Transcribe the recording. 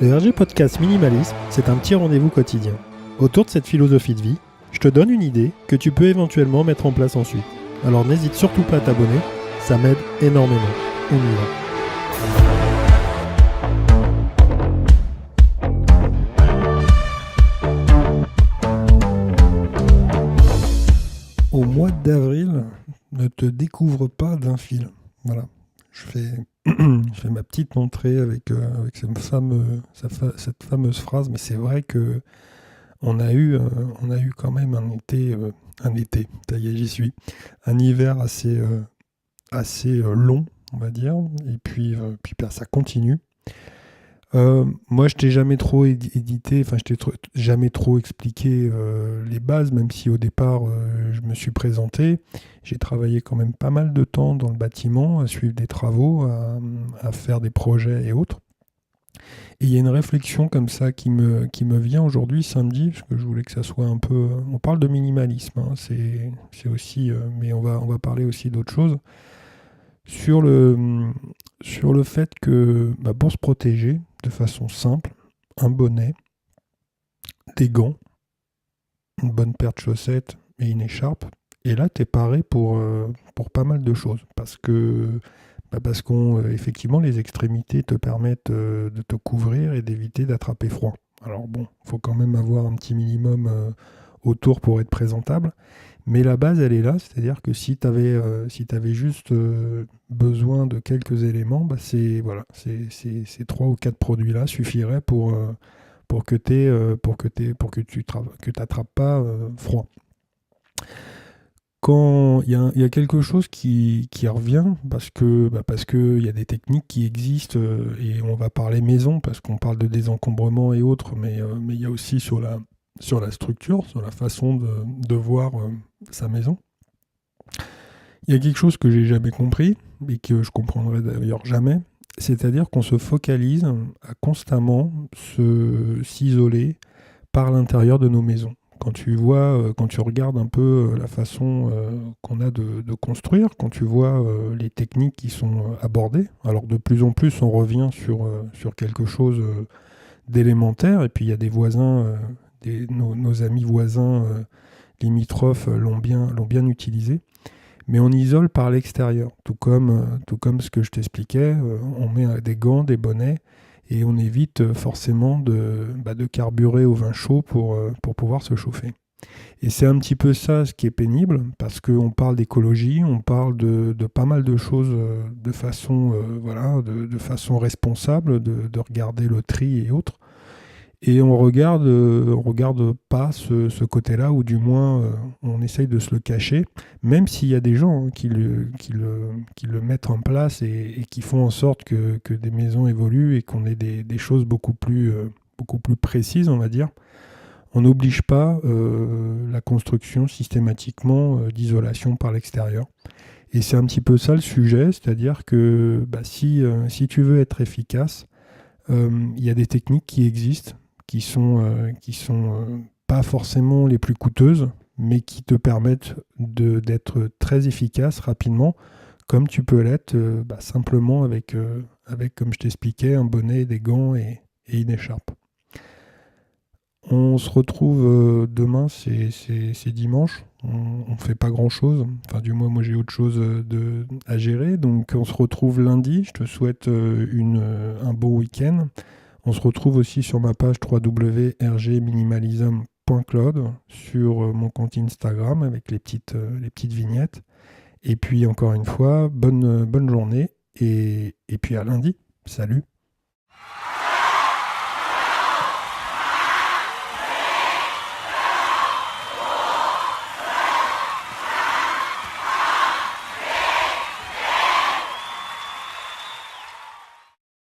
Le RG Podcast Minimalisme, c'est un petit rendez-vous quotidien. Autour de cette philosophie de vie, je te donne une idée que tu peux éventuellement mettre en place ensuite. Alors n'hésite surtout pas à t'abonner, ça m'aide énormément. On y va. Au mois d'avril, ne te découvre pas d'un fil. Voilà. Je fais ma petite entrée avec cette fameuse phrase, mais c'est vrai que on a eu quand même un été, ça y est, j'y suis, un hiver assez long, on va dire, et puis ça continue. Moi, je t'ai jamais trop jamais trop expliqué les bases, même si au départ, je me suis présenté. J'ai travaillé quand même pas mal de temps dans le bâtiment, à suivre des travaux, à faire des projets et autres. Et il y a une réflexion comme ça qui me vient aujourd'hui, samedi, parce que je voulais que ça soit un peu... On parle de minimalisme, hein, c'est aussi... mais on va parler aussi d'autres choses. Sur le fait que pour se protéger de façon simple, un bonnet, des gants, une bonne paire de chaussettes et une écharpe, et là t'es paré pour pas mal de choses, parce qu'effectivement les extrémités te permettent de te couvrir et d'éviter d'attraper froid. Alors bon, il faut quand même avoir un petit minimum autour pour être présentable. Mais la base, elle est là, c'est-à-dire que si tu avais juste besoin de quelques éléments, ces 3 ou 4 produits-là suffiraient pour que tu n'attrapes pas froid. Quand il y a quelque chose qui revient, parce que y a des techniques qui existent, et on va parler maison, parce qu'on parle de désencombrement et autres, mais il y a aussi sur la structure, sur la façon de voir sa maison. Il y a quelque chose que j'ai jamais compris, et que je comprendrai d'ailleurs jamais, c'est-à-dire qu'on se focalise à constamment s'isoler par l'intérieur de nos maisons. Quand tu regardes un peu la façon qu'on a de construire, quand tu vois les techniques qui sont abordées, alors de plus en plus on revient sur quelque chose d'élémentaire, et puis il y a des voisins, nos amis voisins limitrophes l'ont bien utilisé, mais on isole par l'extérieur, tout comme ce que je t'expliquais, on met des gants, des bonnets, et on évite forcément de carburer au vin chaud pour pouvoir se chauffer. Et c'est un petit peu ça ce qui est pénible, parce qu'on parle d'écologie, on parle de pas mal de choses de façon responsable, de regarder le tri et autres. Et on regarde pas ce côté-là, ou du moins on essaye de se le cacher, même s'il y a des gens qui le mettent en place et qui font en sorte que des maisons évoluent et qu'on ait des choses beaucoup plus précises, on va dire. On n'oblige pas la construction systématiquement d'isolation par l'extérieur. Et c'est un petit peu ça le sujet, c'est-à-dire que si tu veux être efficace, il y a des techniques qui existent, qui sont pas forcément les plus coûteuses, mais qui te permettent d'être très efficace rapidement, comme tu peux l'être simplement avec, comme je t'expliquais, un bonnet, des gants et une écharpe. On se retrouve demain, c'est dimanche, on fait pas grand-chose, enfin du moins moi j'ai autre chose à gérer, donc on se retrouve lundi, je te souhaite un bon week-end. On se retrouve aussi sur ma page www.rgminimalism.cloud, sur mon compte Instagram avec les petites vignettes. Et puis encore une fois, bonne journée et puis à lundi. Salut!